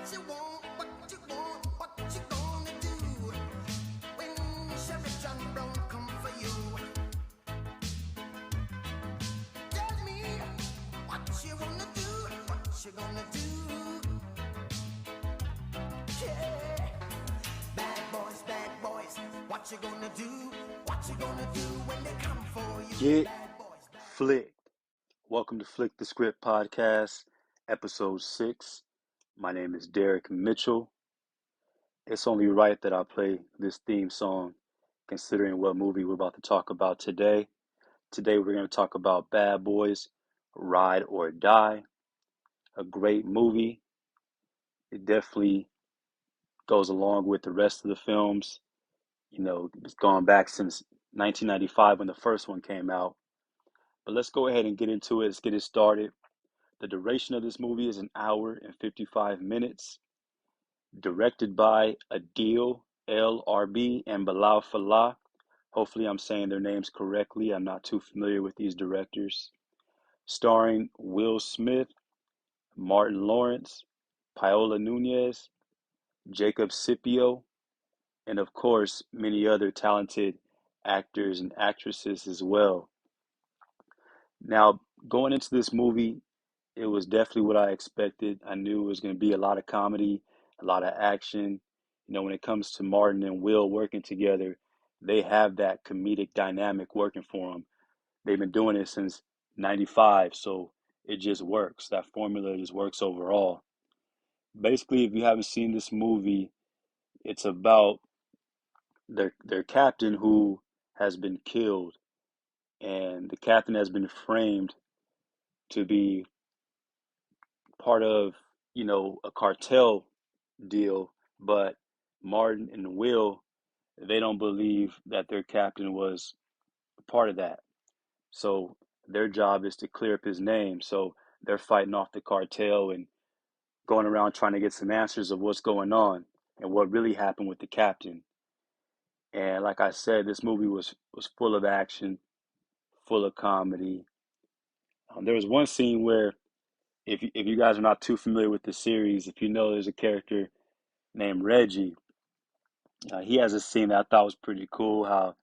you want, what you gonna do when Sheriff John Brown come for you? Tell me what you wanna do, what you gonna do? Yeah, bad boys, what you gonna do? What you gonna do when they come for you? Get flicked. Welcome to Flick the Script Podcast, Episode 6. My name is Derek Mitchell. It's only right that I play this theme song considering what movie we're about to talk about today. Today we're going to talk about Bad Boys, Ride or Die, a great movie. It definitely goes along with the rest of the films. You know, it's gone back since 1995 when the first one came out. But let's go ahead and get into it. Let's get it started. The duration of this movie is an hour and 55 minutes. Directed by Adil, Arbi, and Bilall Fallah. Hopefully, I'm saying their names correctly. I'm not too familiar with these directors. Starring Will Smith, Martin Lawrence, Paola Nunez, Jacob Scipio, and of course, many other talented actors and actresses as well. Now, going into this movie, it was definitely what I expected. I knew it was going to be a lot of comedy, a lot of action. You know, when it comes to Martin and Will working together, they have that comedic dynamic working for them. They've been doing it since 95, so it just works. That formula just works overall. Basically, if you haven't seen this movie, it's about their captain who has been killed, and the captain has been framed to be part of, a cartel deal, but Martin and Will, they don't believe that their captain was a part of that. So their job is to clear up his name. So they're fighting off the cartel and going around trying to get some answers of what's going on and what really happened with the captain. And like I said, this movie was full of action, full of comedy. There was one scene where, if you guys are not too familiar with the series, if you know there's a character named Reggie. He has a scene that I thought was pretty cool. How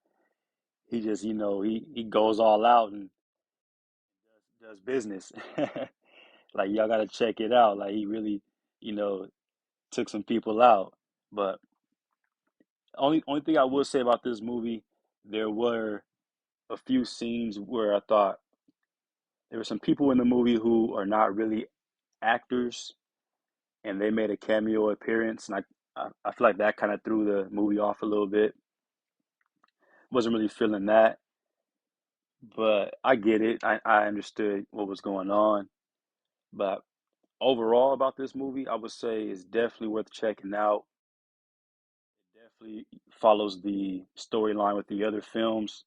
he just, he goes all out and does business. Like y'all gotta check it out. Like he really, you know, took some people out. But only thing I will say about this movie, there were a few scenes where I thought there were some people in the movie who are not really actors, and they made a cameo appearance, and I feel like that kind of threw the movie off a little bit. Wasn't really feeling that. But I get it. I understood what was going on. But overall about this movie, I would say it's definitely worth checking out. It definitely follows the storyline with the other films.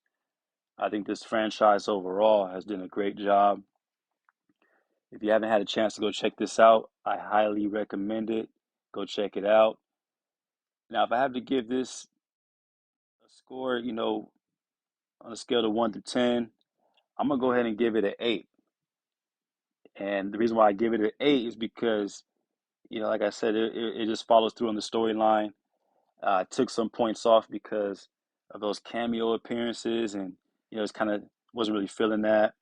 I think this franchise overall has done a great job. If you haven't had a chance to go check this out, I highly recommend it. Go check it out. Now, if I have to give this a score, on a scale of 1 to 10, I'm going to go ahead and give it an 8. And the reason why I give it an 8 is because like I said, it just follows through on the storyline. Took some points off because of those cameo appearances, and it's kind of wasn't really feeling that.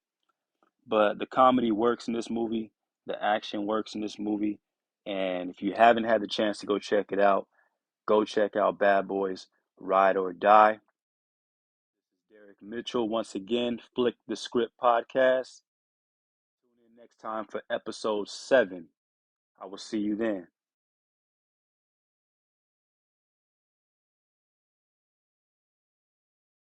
But the comedy works in this movie, the action works in this movie, and if you haven't had the chance to go check it out, go check out Bad Boys Ride or Die. Derek Mitchell once again, Flick the Script Podcast. Tune in next time for episode 7. I will see you then.